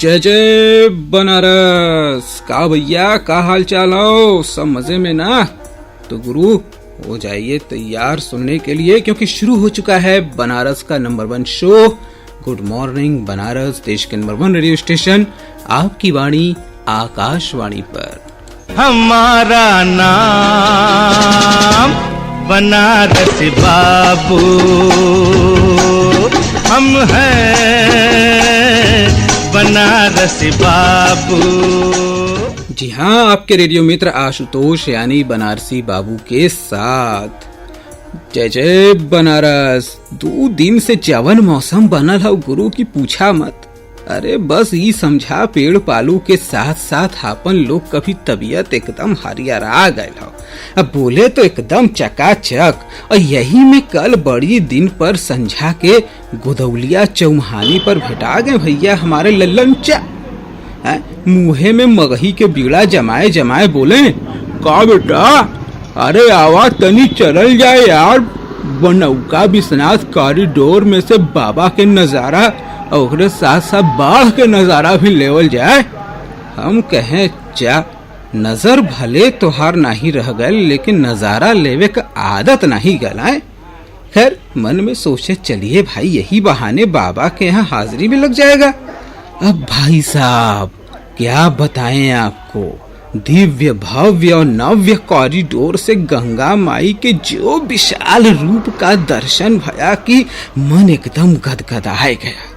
जय जय बनारस। का भैया, का हाल चाल हो? सब मजे में ना? तो गुरु हो जाइए तैयार सुनने के लिए, क्योंकि शुरू हो चुका है बनारस का number 1 show good morning Banaras, देश के नंबर 1 रेडियो स्टेशन आपकी वाणी आकाशवाणी पर। हमारा नाम बनारस बाबू, हम हैं बनारस बाबू। जी हाँ, आपके रेडियो मित्र आशुतोष यानी बनारसी बाबू के साथ। जय जय बनारस। 2 दिन से जवन मौसम बनल हो गुरु की पूछा मत। अरे बस ये समझा पेड़ पालू के साथ साथ आपन लोग कभी तबीयत एकदम हरियरा गए हो। अब बोले तो एकदम चकाचक। और यही में कल बड़ी दिन पर संझा के गोदौलिया चौमहानी पर भेटा गए भैया हमारे लल्लन चा। मुहे में मगही के बीड़ा जमाए जमाए बोले, का बेटा, अरे आवाज तनी चलल जाए यार, बनौका विश्वनाथ कॉरिडोर में से बाबा के नजारा और साथ साथ बाढ़ के नजारा भी लेवल जाए। हम कहें चा, नजर भले तोहार नहीं रह गए, लेकिन नजारा लेवे का आदत नहीं गलाए। खैर मन में सोचे चलिए भाई, यही बहाने बाबा के यहाँ हाजिरी भी लग जाएगा। अब भाई साहब क्या बताएं आपको, दिव्य भव्य और नव्य कॉरिडोर से गंगा माई के जो विशाल रूप का दर्शन भया कि मन एकदम गदगदाए गया।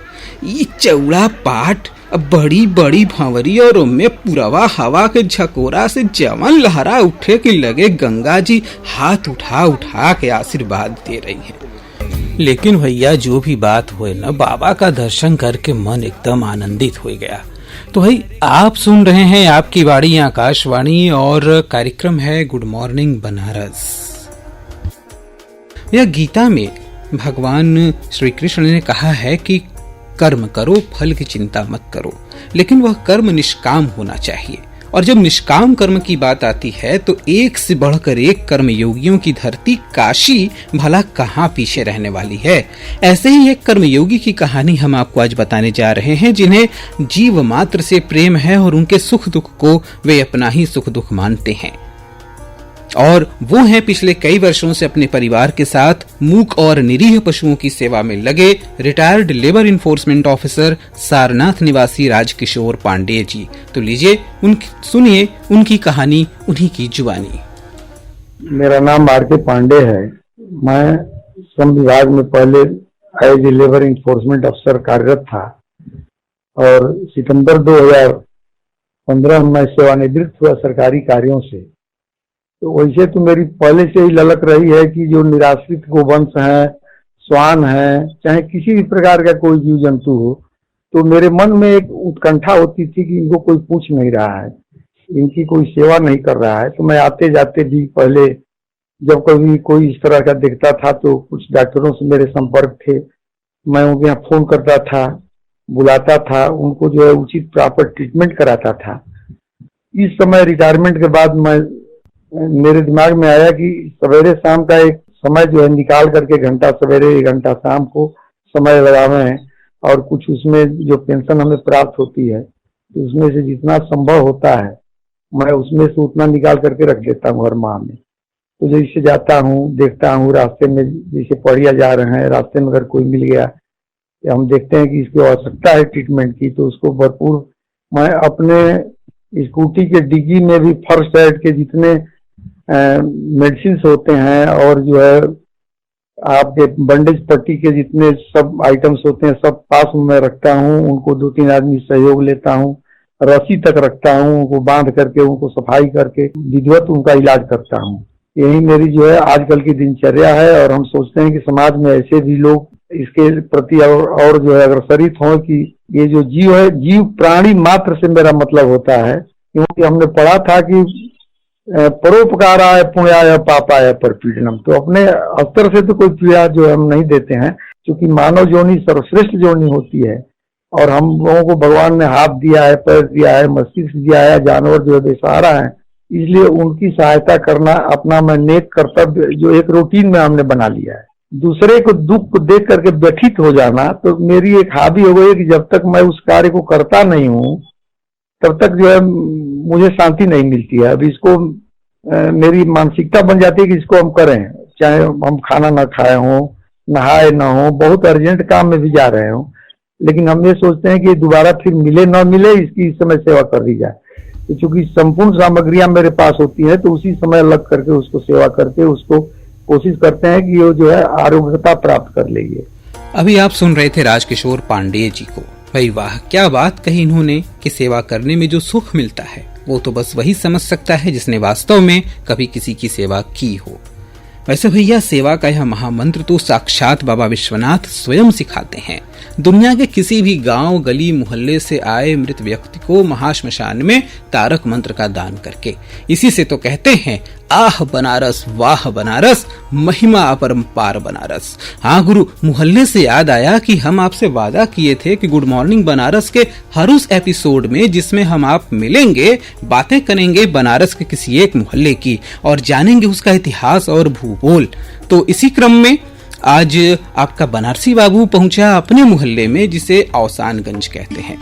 ये चौड़ा पाट, बड़ी बड़ी भंवरी और उनमें पुरवा हवा के झकोरा से जवन लहरा उठे कि लगे गंगा जी हाथ उठा उठा के आशीर्वाद दे रही हैं। लेकिन भैया जो भी बात हुए ना, बाबा का दर्शन करके मन एकदम आनंदित हो गया। तो भाई आप सुन रहे हैं आपकी वाणी आकाशवाणी और कार्यक्रम है गुड मॉर्निंग बनारस। यह गीता में भगवान श्री कृष्ण ने कहा है कि कर्म करो, फल की चिंता मत करो, लेकिन वह कर्म निष्काम होना चाहिए। और जब निष्काम कर्म की बात आती है तो एक से बढ़कर एक कर्म योगियों की धरती काशी भला कहाँ पीछे रहने वाली है। ऐसे ही एक कर्मयोगी की कहानी हम आपको आज बताने जा रहे हैं, जिन्हें जीव मात्र से प्रेम है और उनके सुख दुख को वे अपना ही सुख दुख मानते हैं। और वो हैं पिछले कई वर्षों से अपने परिवार के साथ मूक और निरीह पशुओं की सेवा में लगे retired labour enforcement officer Sarnath निवासी राजकिशोर पांडेय जी। तो लीजिए सुनिए उनकी कहानी उन्हीं की जुबानी। मेरा नाम आर.के. पांडे है। मैं श्रम विभाग में पहले एज ए लेबर इन्फोर्समेंट अफसर कार्यरत था और सितंबर 2015 में सेवानिवृत्त हुआ सरकारी कार्यों से। तो वैसे तो मेरी पहले से ही ललक रही है कि जो निराश्रित गोवंश है, श्वान है, चाहे किसी भी प्रकार का कोई जीव जंतु हो, तो मेरे मन में एक उत्कंठा होती थी कि इनको कोई पूछ नहीं रहा है, इनकी कोई सेवा नहीं कर रहा है। तो मैं आते जाते भी पहले जब कभी कोई इस तरह का दिखता था तो कुछ डॉक्टरों से मेरे संपर्क थे, मैं उनके यहाँ फोन करता था, बुलाता था, उनको जो है उचित प्रॉपर ट्रीटमेंट कराता था। इस समय रिटायरमेंट के बाद मेरे दिमाग में आया कि सवेरे शाम का एक समय जो है निकाल करके, घंटा सवेरे 1 घंटा शाम को समय लगावे और कुछ उसमें जो पेंशन हमें प्राप्त होती है तो उसमें से जितना संभव होता है मैं उसमें से उतना निकाल करके रख देता हूँ हर माह में। तो जैसे जाता हूँ, देखता हूँ रास्ते में जैसे पढ़िया जा रहे हैं, रास्ते में अगर कोई मिल गया या हम देखते हैं कि इसकी आवश्यकता है ट्रीटमेंट की, तो उसको भरपूर मैं अपने स्कूटी के डिग्गी में भी फर्स्ट एड के जितने मेडिसिन होते हैं और जो है आपके बंडेज पट्टी के जितने सब आइटम्स होते हैं सब पास में रखता हूँ। उनको 2-3 आदमी सहयोग लेता हूँ, रस्सी तक रखता हूँ, उनको बांध करके उनको सफाई करके विधिवत उनका इलाज करता हूँ। यही मेरी जो है आजकल की दिनचर्या है और हम सोचते हैं कि समाज में ऐसे भी लोग इसके प्रति और जो है अग्रसरित हों कि ये जो जीव है, जीव प्राणी मात्र से मेरा मतलब होता है, क्योंकि हमने पढ़ा था कि परोपकाराय पुण्याय पापाय परपीड़नम। तो अपने स्तर से तो कोई पीड़ा जो है हम नहीं देते हैं, क्योंकि मानव जोनी सर्वश्रेष्ठ जोनी होती है और हम लोगों को भगवान ने हाथ दिया है, पैर दिया है, मस्तिष्क दिया है, जानवर जो है बेसहारा है, इसलिए उनकी सहायता करना अपना मैं नेक कर्तव्य जो एक रूटीन में हमने बना लिया है। दूसरे को दुख को देख करके व्यथित हो जाना, तो मेरी एक हॉबी हो गई कि जब तक मैं उस कार्य को करता नहीं हूँ तब तक जो है मुझे शांति नहीं मिलती है। अब इसको मेरी मानसिकता बन जाती है कि इसको हम करें, चाहे हम खाना ना खाए हों, नहाए ना हो, बहुत अर्जेंट काम में भी जा रहे हो, लेकिन हम ये सोचते हैं कि दोबारा फिर मिले ना मिले, इसकी इस समय सेवा कर दी जाए। तो चूंकि संपूर्ण सामग्रियां मेरे पास होती है, तो उसी समय लग करके उसको सेवा करके उसको कोशिश करते हैं कि वो जो है आरोग्यता प्राप्त कर लेगी। अभी आप सुन रहे थे राजकिशोर पांडेय जी को। भाई वाह, क्या बात कही इन्होंने कि सेवा करने में जो सुख मिलता है वो तो बस वही समझ सकता है जिसने वास्तव में कभी किसी की सेवा की हो। वैसे भैया, सेवा का यह महामंत्र तो साक्षात बाबा विश्वनाथ स्वयं सिखाते हैं। दुनिया के किसी भी गांव, गली, मोहल्ले से आए मृत व्यक्ति को महाश्मशान में तारक मंत्र का दान करके। इसी से तो कहते हैं, आह बनारस, वाह बनारस, महिमा अपरंपार बनारस। हाँ गुरु, मोहल्ले से याद आया कि हम आपसे वादा किए थे कि गुड मॉर्निंग बनारस के हर उस एपिसोड में जिसमें हम आप मिलेंगे, बातें करेंगे बनारस के किसी एक मोहल्ले की और जानेंगे उसका इतिहास और भूगोल। तो इसी क्रम में आज आपका बनारसी बाबू पहुंचा अपने मोहल्ले में, जिसे औसानगंज कहते हैं।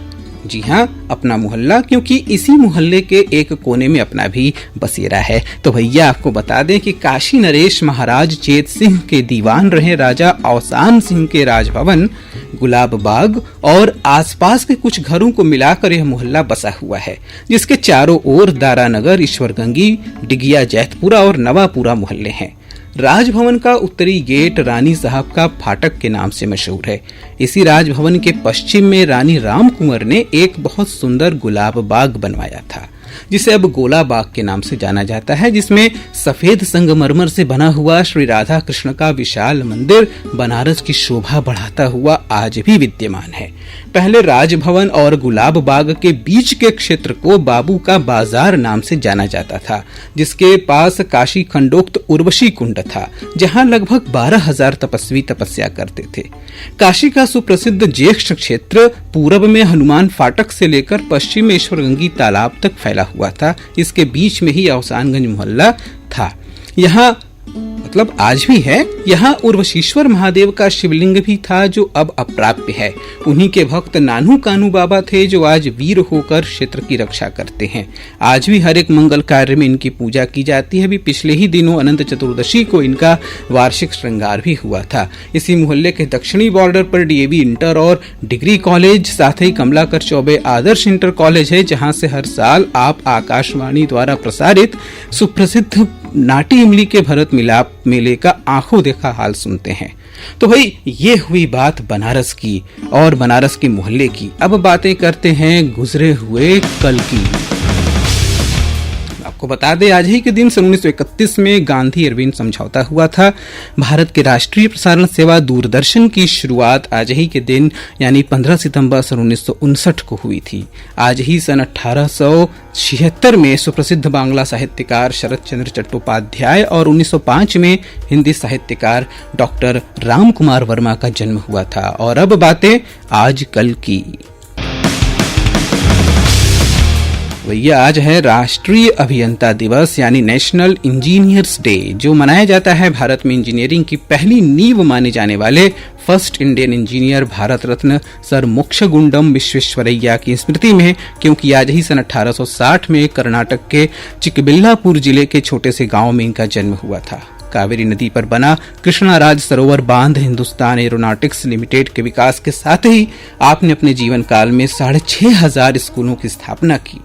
जी हाँ, अपना मोहल्ला, क्योंकि इसी मोहल्ले के एक कोने में अपना भी बसेरा है। तो भैया आपको बता दें कि काशी नरेश महाराज चेत सिंह के दीवान रहे राजा औसान सिंह के राजभवन, गुलाब बाग और आसपास के कुछ घरों को मिलाकर यह मोहल्ला बसा हुआ है, जिसके चारों ओर दारानगर, ईश्वरगंगी, डिगिया, जैतपुरा और नवापुरा मोहल्ले हैं। राजभवन का उत्तरी गेट रानी साहब का फाटक के नाम से मशहूर है। इसी राजभवन के पश्चिम में रानी राम कुंवर ने एक बहुत सुंदर गुलाब बाग बनवाया था, जिसे अब गोला बाग के नाम से जाना जाता है, जिसमें सफेद संगमरमर से बना हुआ श्री राधा कृष्ण का विशाल मंदिर बनारस की शोभा बढ़ाता हुआ आज भी विद्यमान है। पहले राजभवन और गुलाब बाग के बीच के क्षेत्र को बाबू का बाजार नाम से जाना जाता था, जिसके पास काशी खंडोक्त उर्वशी कुंड था, जहां लगभग 12,000 तपस्वी तपस्या करते थे। काशी का सुप्रसिद्ध ज्येष्ठ क्षेत्र पूरब में हनुमान फाटक से लेकर पश्चिम में ईश्वरगंगी तालाब तक फैला हुआ था। इसके बीच में ही औसानगंज मोहल्ला था। यहाँ मतलब आज भी है। यहाँ उर्वशीश्वर महादेव का शिवलिंग भी था, जो अब अप्राप्य है। उन्हीं के भक्त नानू कानू बाबा थे, जो आज वीर होकर क्षेत्र की रक्षा करते हैं। आज भी हर एक मंगल कार्य में इनकी पूजा की जाती है। अभी पिछले ही दिनों अनंत चतुर्दशी को इनका वार्षिक श्रृंगार भी हुआ था। इसी मोहल्ले के दक्षिणी बॉर्डर पर डीएवी इंटर और डिग्री कॉलेज, साथ ही कमलाकर चौबे आदर्श इंटर कॉलेज है, जहाँ से हर साल आप आकाशवाणी द्वारा प्रसारित सुप्रसिद्ध नाटी इमली के भरत मिलाप मेले का आंखों देखा हाल सुनते हैं। तो भाई, ये हुई बात बनारस की और बनारस के मोहल्ले की। अब बातें करते हैं गुजरे हुए कल की। आपको बता दें, आज ही के दिन सन 1931 में गांधी अरविंद समझौता हुआ था। भारत के राष्ट्रीय प्रसारण सेवा दूरदर्शन की शुरुआत आज ही के दिन यानी 15 सितंबर सन 1959 को हुई थी। आज ही सन 1876 में सुप्रसिद्ध बांग्ला साहित्यकार शरद चंद्र चट्टोपाध्याय और 1905 में हिंदी साहित्यकार डॉक्टर राम कुमार वर्मा का जन्म हुआ था। और अब बातें आज कल की। भैया, आज है राष्ट्रीय अभियंता दिवस यानी नेशनल इंजीनियर्स डे, जो मनाया जाता है भारत में इंजीनियरिंग की पहली नींव माने जाने वाले first Indian engineer Bharat Ratna sir Mokshagundam Visvesvaraya की स्मृति में, क्योंकि आज ही सन 1860 में कर्नाटक के चिकबिल्लापुर जिले के छोटे से गांव में इनका जन्म हुआ था। कावेरी नदी पर बना कृष्णाराज सरोवर बांध हिंदुस्तान एरोनॉटिक्स लिमिटेड के विकास के साथ ही आपने अपने जीवन काल में 6,500 स्कूलों की स्थापना की।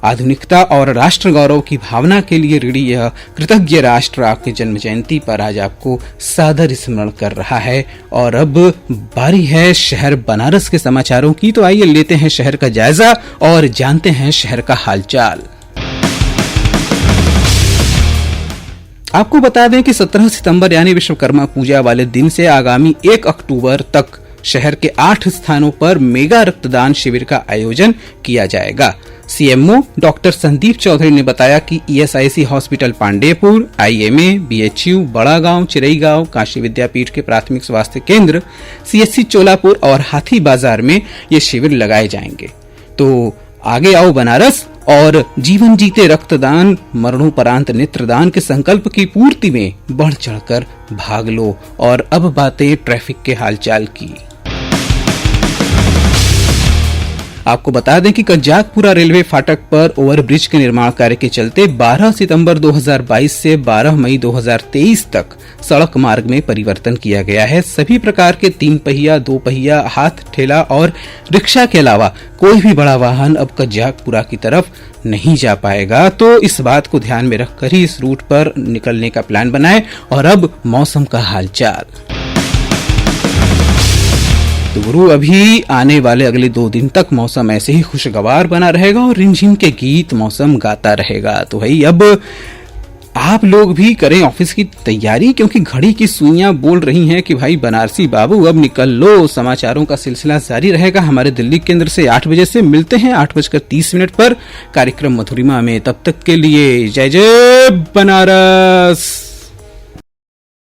आधुनिकता और राष्ट्र गौरव की भावना के लिए ऋणी यह कृतज्ञ राष्ट्र आपके जन्म जयंती पर आज आपको सादर स्मरण कर रहा है। और अब बारी है शहर बनारस के समाचारों की, तो आइए लेते हैं शहर का जायजा और जानते हैं शहर का हालचाल। आपको बता दें कि 17 सितंबर यानी विश्वकर्मा पूजा वाले दिन से आगामी 1 अक्टूबर तक शहर के 8 स्थानों पर मेगा रक्तदान शिविर का आयोजन किया जाएगा। सीएमओ डॉक्टर संदीप चौधरी ने बताया कि ESIC hospital Pandeypur, IMA, BHU, बड़ा गांव, चिरईगांव, काशी विद्यापीठ के प्राथमिक स्वास्थ्य केंद्र, सीएससी चोलापुर और हाथी बाजार में ये शिविर लगाए जाएंगे। तो आगे आओ बनारस और जीवन जीते रक्तदान, मरणोपरांत नेत्रदान के संकल्प की पूर्ति में बढ़ चढ़कर भाग लो। और अब बातें ट्रैफिक के हालचाल की। आपको बता दें कि कज्जाकपुरा रेलवे फाटक पर ओवरब्रिज के निर्माण कार्य के चलते 12 सितंबर 2022 से 12 मई 2023 तक सड़क मार्ग में परिवर्तन किया गया है। सभी प्रकार के 3 पहिया, 2 पहिया, हाथ ठेला और रिक्शा के अलावा कोई भी बड़ा वाहन अब कज्जाकपुरा की तरफ नहीं जा पाएगा। तो इस बात को ध्यान में रखकर ही इस रूट पर निकलने का प्लान बनाएं। और अब मौसम का हालचाल। तो गुरु, अभी आने वाले अगले 2 दिन तक मौसम ऐसे ही खुशगवार बना रहेगा और रिमझिम के गीत मौसम गाता रहेगा। तो भाई अब आप लोग भी करें ऑफिस की तैयारी, क्योंकि घड़ी की सुइयां बोल रही हैं कि भाई बनारसी बाबू अब निकल लो। समाचारों का सिलसिला जारी रहेगा हमारे दिल्ली केंद्र से 8 बजे से। मिलते हैं 8:30 पर कार्यक्रम मधुरिमा में। तब तक के लिए जय जय बनारस।